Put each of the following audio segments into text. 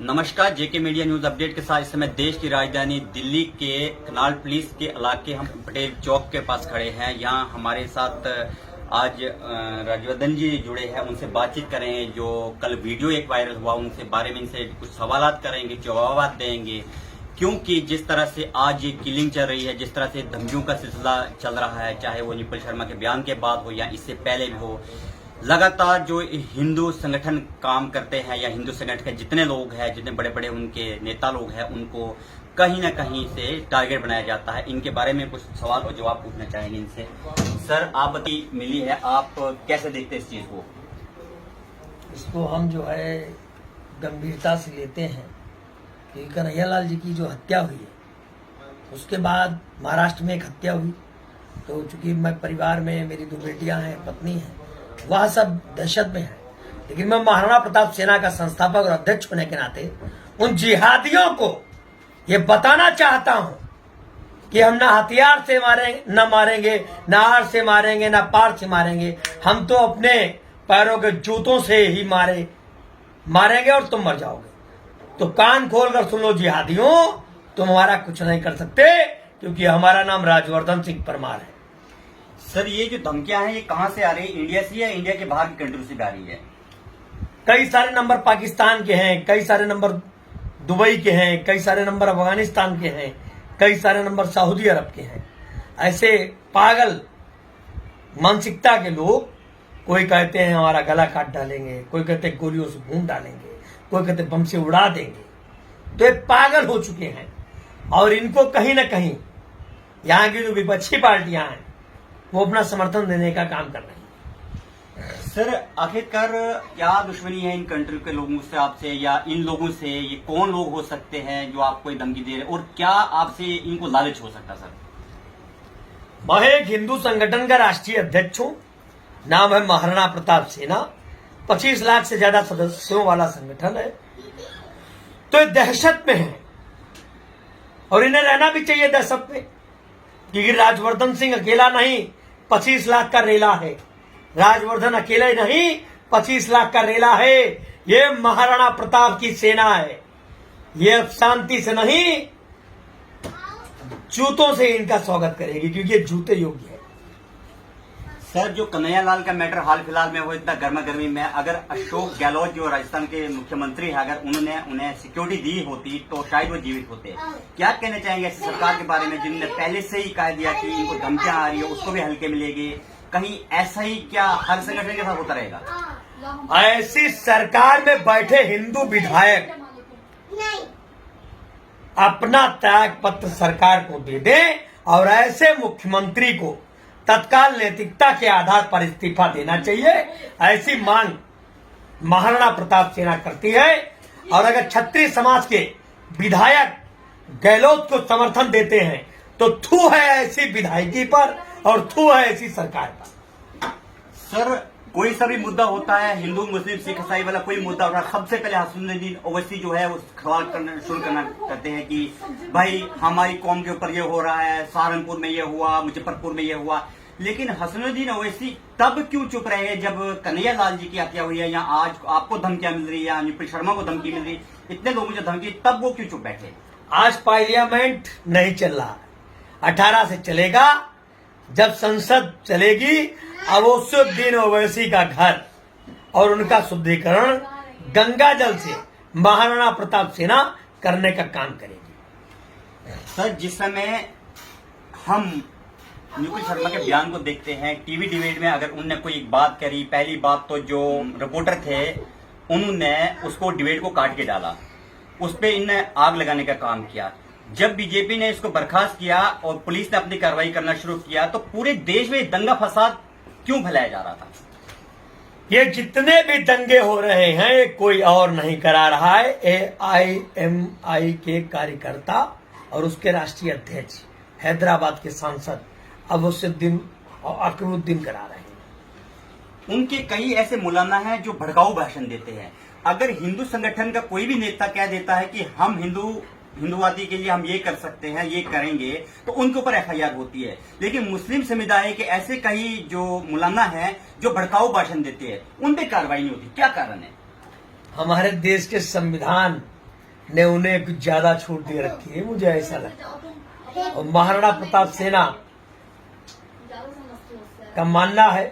नमस्कार, जेके media news update के साथ इस समय देश की राजधानी दिल्ली के कनाल पुलिस के इलाके हम पटेल चौक के पास खड़े हैं। यहाँ हमारे साथ आज राजवर्धन जी जुड़े हैं, उनसे बातचीत करेंगे। जो कल वीडियो एक वायरल हुआ उनसे बारे में इनसे कुछ सवालात करेंगे, जवाब देंगे। क्योंकि जिस तरह से आज ये किलिंग चल रही है, जिस तरह से धमकियों का सिलसिला चल रहा है, चाहे वो निपुल शर्मा के बयान के बाद हो या इससे पहले भी हो, लगातार जो हिंदू संगठन काम करते हैं या हिंदू संगठन के जितने लोग हैं, जितने बड़े बड़े उनके नेता लोग हैं, उनको कहीं ना कहीं से टारगेट बनाया जाता है। इनके बारे में कुछ सवाल और जवाब पूछना चाहेंगे इनसे। सर, आप बताइए, मिली है, आप कैसे देखते हैं इस चीज को? इसको हम जो है गंभीरता से लेते हैं कि कन्हैयालाल जी की जो हत्या हुई है, उसके बाद महाराष्ट्र में एक हत्या हुई। तो चूंकि मैं परिवार में मेरी 2 बेटियां हैं, पत्नी है, वह सब दहशत में है। लेकिन मैं महाराणा प्रताप सेना का संस्थापक और अध्यक्ष होने के नाते उन जिहादियों को ये बताना चाहता हूं कि हम ना हथियार से न मारेंगे, ना आर से मारेंगे, ना पार से मारेंगे। हम तो अपने पैरों के जूतों से ही मारेंगे और तुम मर जाओगे। तो कान खोलकर सुन लो जिहादियों, तुम हमारा कुछ नहीं कर सकते, क्योंकि हमारा नाम राजवर्धन सिंह परमार है। सर, ये जो धमकियां हैं ये कहां से आ रही है? इंडिया से या इंडिया के बाहर की कंट्री से भी आ रही है? कई सारे नंबर पाकिस्तान के हैं, कई सारे नंबर दुबई के हैं, कई सारे नंबर अफगानिस्तान के हैं, कई सारे नंबर सऊदी अरब के हैं। ऐसे पागल मानसिकता के लोग, कोई कहते हैं हमारा गला काट डालेंगे, कोई कहते हैं गोलियों से भून डालेंगे, कोई कहते हैं बम से उड़ा देंगे। तो ये पागल हो चुके हैं और इनको कहीं ना कहीं यहाँ की जो विपक्षी पार्टियां हैं वो अपना समर्थन देने का काम कर रही है। सर, आखिरकार क्या दुश्मनी है इन कंट्री के लोगों से आपसे, या इन लोगों से? ये कौन लोग हो सकते हैं जो आपको धमकी दे रहे हैं, और क्या आपसे इनको लालच हो सकता? सर, मैं एक हिंदू संगठन का राष्ट्रीय अध्यक्ष हूं, नाम है महाराणा प्रताप सेना। 25 लाख से ज्यादा सदस्यों वाला संगठन है। तो ये दहशत में है और इन्हें रहना भी चाहिए दहशत में, क्योंकि राजवर्धन सिंह अकेला नहीं, 25 लाख का रेला है। राजवर्धन अकेला ही नहीं, 25 लाख का रेला है। ये महाराणा प्रताप की सेना है। ये अब शांति से नहीं, जूतों से इनका स्वागत करेगी, क्योंकि ये जूते योग्य है। सर, जो कन्हैयालाल का मैटर हाल फिलहाल में हो, इतना गर्मा गर्मी में, अगर अशोक गहलोत जो राजस्थान के मुख्यमंत्री है, अगर उन्होंने उन्हें सिक्योरिटी दी होती तो शायद वो जीवित होते। क्या कहना चाहेंगे ऐसी सरकार के बारे में, जिन्होंने पहले से ही कह दिया कि इनको धमकियां आ रही है, उसको भी हल्के मिलेगी? कहीं ऐसा ही क्या हर संगठन के साथ होता रहेगा? ऐसी सरकार में बैठे हिंदू विधायक अपना त्याग पत्र सरकार को दे दें और ऐसे मुख्यमंत्री को तत्काल नैतिकता के आधार पर इस्तीफा देना चाहिए। ऐसी मांग महाराणा प्रताप सेना करती है। और अगर क्षत्रिय समाज के विधायक गहलोत को समर्थन देते हैं तो थू है ऐसी विधायकी पर और थू है ऐसी सरकार पर। सर, कोई सा भी मुद्दा होता है, हिंदू मुस्लिम सिख ईसाई वाला कोई मुद्दा होता है, सबसे पहले हसनुद्दीन ओवैसी जो है वो सवाल शुरू करना करते हैं कि भाई हमारी कौम के ऊपर ये हो रहा है, सहारनपुर में ये हुआ, मुजफ्फरपुर में ये हुआ। लेकिन हसनुद्दीन ओवैसी तब क्यों चुप रहे हैं जब कन्हैयालाल जी की हत्या हुई है, या आज आपको धमकियां मिल रही है, या निपुल शर्मा को धमकी मिल रही, इतने लोगों को धमकी, तब वो क्यों चुप बैठे? आज पार्लियामेंट नहीं चल रहा, 18 से चलेगा। जब संसद चलेगी, अब असदुद्दीन ओवैसी का घर और उनका शुद्धिकरण गंगा जल से महाराणा प्रताप सेना करने का काम करेगी। सर, जिस समय हम निपुल शर्मा के बयान को देखते हैं, टीवी डिबेट में अगर उनने कोई एक बात करी, पहली बात तो जो रिपोर्टर थे उन्होंने उसको डिबेट को काट के डाला, उस पर इनने आग लगाने का काम किया। जब बीजेपी ने इसको बर्खास्त किया और पुलिस ने अपनी कार्रवाई करना शुरू किया, तो पूरे देश में दंगा फसाद क्यों फैलाया जा रहा था? ये जितने भी दंगे हो रहे हैं कोई और नहीं करा रहा है, AIMI के कार्यकर्ता और उसके राष्ट्रीय अध्यक्ष हैदराबाद के सांसद अवसुद्दीन और अकरुद्दीन करा रहे हैं। उनके कई ऐसे मौलाना हैं जो भड़काऊ भाषण देते हैं। अगर हिंदू संगठन का कोई भी नेता कह देता है कि हम हिंदुवादी के लिए हम ये कर सकते हैं, ये करेंगे, तो उनके ऊपर FIR होती है। लेकिन मुस्लिम समुदाय के ऐसे कई जो मौलाना हैं जो भड़काऊ भाषण देते हैं, उन पे कार्रवाई नहीं होती। क्या कारण है? हमारे देश के संविधान ने उन्हें कुछ ज्यादा छूट दे रखी है, मुझे ऐसा लगता है। और महाराणा प्रताप सेना का मानना है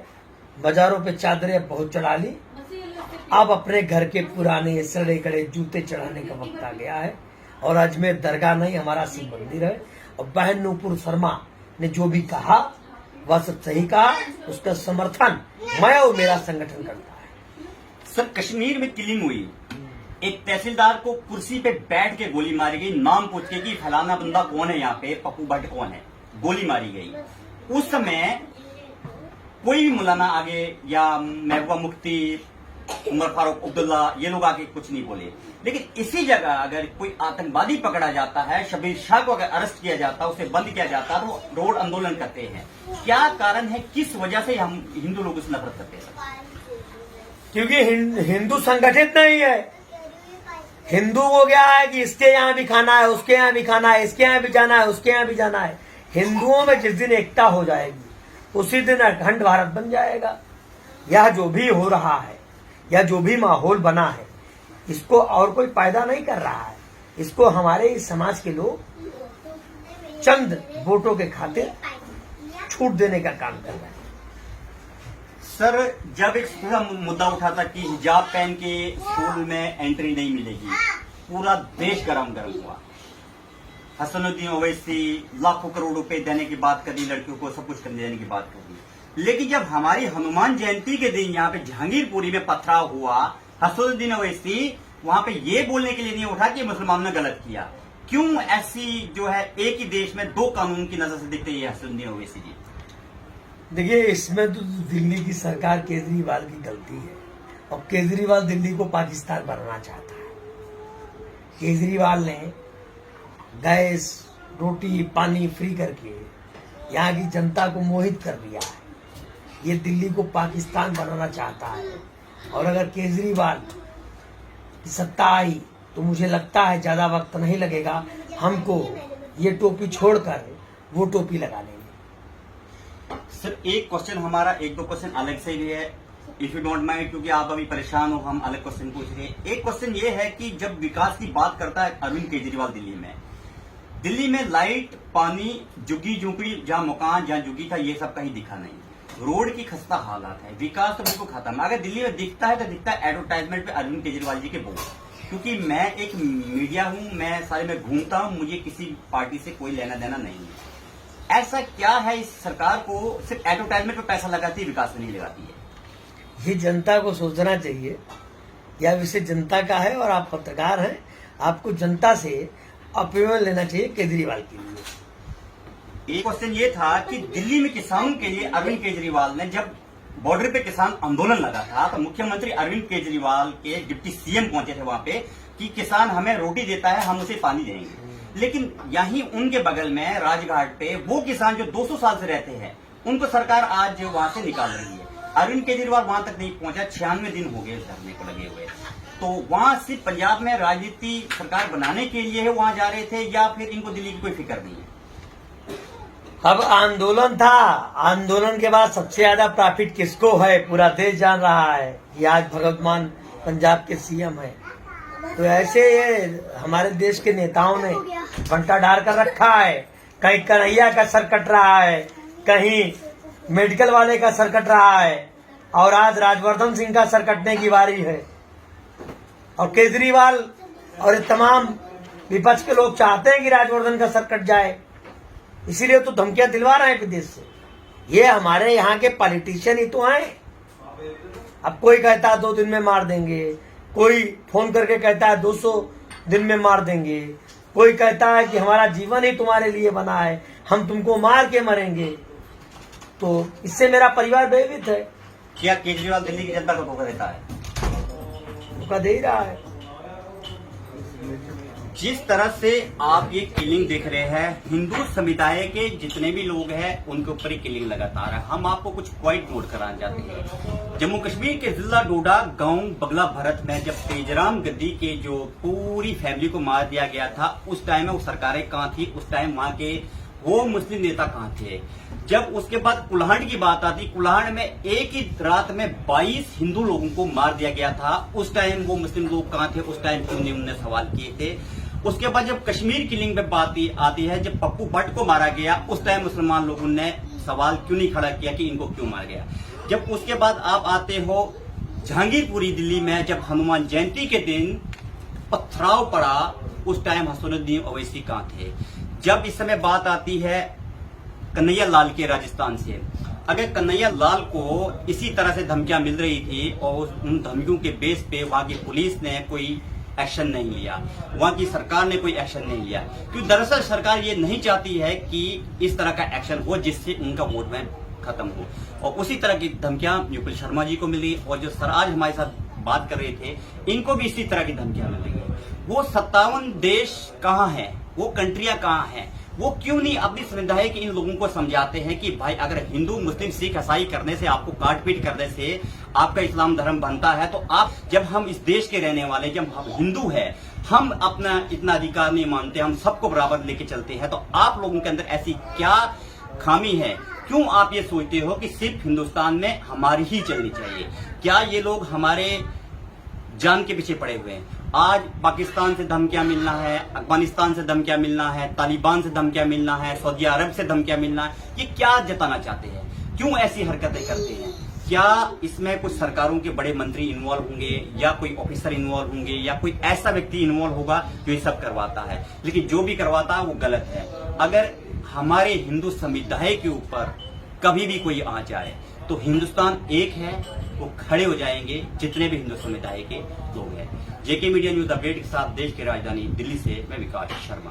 बाजारों पे चादरें बहुत चढ़ा ली, अब अपने घर के पुराने सड़े कड़े जूते चढ़ाने का वक्त आ गया है। और अजमेर दरगाह नहीं, हमारा शिव मंदिर है। और बहन नूपुर शर्मा ने जो भी कहा वह सब सही कहा, उसका समर्थन मैं और मेरा संगठन करता है। सर, कश्मीर में किलिंग हुई, एक तहसीलदार को कुर्सी पे बैठ के गोली मारी गई, नाम पूछ के कि फलाना बंदा कौन है, यहाँ पे पप्पू भट्ट कौन है, गोली मारी गई। उस समय कोई भी मौलाना आगे या महबूबा मुफ्ती, उमर फारूक अब्दुल्ला, ये लोग आके कुछ नहीं बोले। लेकिन इसी जगह अगर कोई आतंकवादी पकड़ा जाता है, शबीर शाह को अगर अरेस्ट किया जाता, उसे बंद किया जाता, तो रोड आंदोलन करते हैं। क्या कारण है, किस वजह से हम हिंदू लोग उससे नफरत करते हैं? क्योंकि हिंदू संगठित नहीं है। हिंदू हो गया है कि इसके यहाँ भी खाना है, उसके यहाँ भी खाना है, इसके यहाँ भी जाना है, उसके यहाँ भी जाना है। हिंदुओं में जिस दिन एकता हो जाएगी उसी दिन अखंड भारत बन जाएगा। यह जो भी हो रहा है या जो भी माहौल बना है, इसको और कोई पैदा नहीं कर रहा है, इसको हमारे इस समाज के लोग चंद वोटों के खातिर छूट देने का काम कर रहे हैं। सर, जब एक पूरा मुद्दा उठा था कि हिजाब पहन के स्कूल में एंट्री नहीं मिलेगी, पूरा देश गरम हुआ। हसनुद्दीन ओवैसी लाखों करोड़ रुपए देने की बात करी, लड़कियों को सब कुछ करने देने की बात करी। लेकिन जब हमारी हनुमान जयंती के दिन यहाँ पे जहांगीरपुरी में पथराव हुआ, हसनुद्दीन ओवैसी वहां पे ये बोलने के लिए नहीं उठा कि मुसलमानों ने गलत किया। क्यों ऐसी जो है एक ही देश में दो कानून की नजर से दिखते हैं हसनुद्दीन ओवैसी जी? देखिए, इसमें तो दिल्ली की सरकार केजरीवाल की गलती है। और केजरीवाल दिल्ली को पाकिस्तान बनाना चाहता है। केजरीवाल ने गैस, रोटी, पानी फ्री करके यहाँ की जनता को मोहित कर दिया है। ये दिल्ली को पाकिस्तान बनाना चाहता है। और अगर केजरीवाल की सत्ता आई तो मुझे लगता है ज्यादा वक्त नहीं लगेगा, हमको ये टोपी छोड़कर वो टोपी लगा लेंगे। सर, एक क्वेश्चन हमारा, एक दो क्वेश्चन अलग से भी है, इफ यू डोंट माइंड, क्योंकि आप अभी परेशान हो, हम अलग क्वेश्चन पूछ रहे हैं। एक क्वेश्चन ये है कि जब विकास की बात करता है अरविंद केजरीवाल दिल्ली में लाइट, पानी, झुग्गी झोंपड़ी, जहां मकान, जहां झुग्गी था, ये सब कहीं दिखा नहीं। रोड की खस्ता हालात है, विकास तो बिल्कुल खत्म। अगर दिल्ली में दिखता है तो दिखता है एडवर्टाइजमेंट पे अरविंद केजरीवाल जी के बोर्ड। क्योंकि मैं एक मीडिया हूं, मैं सारे में घूमता हूं, मुझे किसी पार्टी से कोई लेना देना नहीं है। ऐसा क्या है इस सरकार को सिर्फ एडवर्टाइजमेंट पे पैसा लगाती है, विकास में नहीं लगाती है? ये जनता को सोचना चाहिए। यह विषय जनता का है और आप पत्रकार हैं, आपको जनता से ओपिनियन लेना चाहिए केजरीवाल के लिए। एक क्वेश्चन ये था कि दिल्ली में किसानों के लिए अरविंद केजरीवाल ने, जब बॉर्डर पे किसान आंदोलन लगा था, तो मुख्यमंत्री अरविंद केजरीवाल के डिप्टी सीएम पहुंचे थे वहां पे कि किसान हमें रोटी देता है, हम उसे पानी देंगे। लेकिन यहीं उनके बगल में राजघाट पे वो किसान जो 200 साल से रहते हैं, उनको सरकार आज वहां से निकाल रही है। अरविंद केजरीवाल वहां तक नहीं पहुंचा, 96 दिन हो गए उस धरने को लगे हुए। तो वहां सिर्फ पंजाब में राजनीति सरकार बनाने के लिए है वहां जा रहे थे, या फिर इनको दिल्ली की कोई फिक्र नहीं है? अब आंदोलन था, आंदोलन के बाद सबसे ज्यादा प्रॉफिट किसको है, पूरा देश जान रहा है कि आज भगवंत मान पंजाब के सीएम है। तो ऐसे ये हमारे देश के नेताओं ने बंटा डाल कर रखा है। कहीं कन्हैया का सर कट रहा है, कहीं मेडिकल वाले का सर कट रहा है, और आज राजवर्धन सिंह का सर कटने की बारी है। और केजरीवाल और ये तमाम विपक्ष के लोग चाहते हैं कि राजवर्धन का सर कट जाए, इसीलिए तो धमकियां दिलवा रहे हैं विदेश से। ये हमारे यहाँ के पॉलिटिशियन ही तो हैं। अब कोई कहता है 2 दिन में मार देंगे, कोई फोन करके कहता है 200 दिन में मार देंगे, कोई कहता है कि हमारा जीवन ही तुम्हारे लिए बना है, हम तुमको मार के मरेंगे। तो इससे मेरा परिवार भयभीत है। क्या केजरीवाल दिल्ली की जनता को धोखा देता है? धोखा दे ही रहा है। जिस तरह से आप ये किलिंग देख रहे हैं, हिंदू समुदाय के जितने भी लोग हैं उनके ऊपर ही किलिंग लगातार है। हम आपको कुछ पॉइंट नोट कराना चाहते हैं। जम्मू कश्मीर के जिला डोडा गांव बगला भरत में जब तेजराम गद्दी के जो पूरी फैमिली को मार दिया गया था, उस टाइम में वो सरकारें कहाँ थी? उस टाइम वहां के वो मुस्लिम नेता कहाँ थे। जब उसके बाद कुल्हाड़ की बात आती, कुल्हाड़ में एक ही रात में 22 हिंदू लोगों को मार दिया गया था। उस टाइम वो मुस्लिम लोग कहाँ थे, उस टाइम क्यों नहीं उन्होंने सवाल किए थे। उसके बाद जब कश्मीर किलिंग पे बात आती है, जब पप्पू भट्ट को मारा गया, उस टाइम मुसलमान लोगों ने सवाल क्यों नहीं खड़ा किया कि इनको क्यों मारा गया। जब उसके बाद आप आते हो जहांगीरपुरी दिल्ली में, जब हनुमान जयंती के दिन पथराव पड़ा, उस टाइम हसनुद्दीन ओवैसी कहाँ थे। जब इस समय बात आती है कन्हैया लाल के राजस्थान से, अगर कन्हैया लाल को इसी तरह से धमकियां मिल रही थी और उन धमकियों के बेस पे वहां की पुलिस ने कोई एक्शन नहीं लिया, वहां की सरकार ने कोई एक्शन नहीं लिया, क्योंकि दरअसल सरकार ये नहीं चाहती है कि इस तरह का एक्शन हो जिससे उनका वोट बैंक खत्म हो। और उसी तरह की धमकियां युगल शर्मा जी को मिली, और जो सर आज हमारे साथ बात कर रहे थे, इनको भी इसी तरह की धमकियां मिल रही है। वो 57 देश कहाँ हैं, वो कंट्रियां कहाँ हैं, वो क्यों नहीं अपनी समुदाय के इन लोगों को समझाते हैं कि भाई अगर हिंदू मुस्लिम सिख ईसाई करने से, आपको काट पीट करने से आपका इस्लाम धर्म बनता है, तो आप, जब हम इस देश के रहने वाले, जब हम हिंदू हैं, हम अपना इतना अधिकार नहीं मानते, हम सबको बराबर लेके चलते हैं, तो आप लोगों के अंदर ऐसी क्या खामी है, क्यों आप ये सोचते हो कि सिर्फ हिंदुस्तान में हमारी ही चलनी चाहिए। क्या ये लोग हमारे जान के पीछे पड़े हुए हैं। आज पाकिस्तान से धमकियां मिलना है, अफगानिस्तान से धमकियां मिलना है, तालिबान से धमकियां मिलना है, सऊदी अरब से धमकियां मिलना है, ये क्या जताना चाहते हैं, क्यों ऐसी हरकतें करते हैं। क्या इसमें कुछ सरकारों के बड़े मंत्री इन्वॉल्व होंगे, या कोई ऑफिसर इन्वॉल्व होंगे, या कोई ऐसा व्यक्ति इन्वॉल्व होगा जो ये सब करवाता है। लेकिन जो भी करवाता है वो गलत है। अगर हमारे हिंदू समुदाय के ऊपर कभी भी कोई आ जाए तो हिंदुस्तान एक है, वो खड़े हो जाएंगे जितने भी हिंदू समुदाय के लोग हैं। जेके मीडिया न्यूज अपडेट के साथ देश की राजधानी दिल्ली से मैं विकास शर्मा।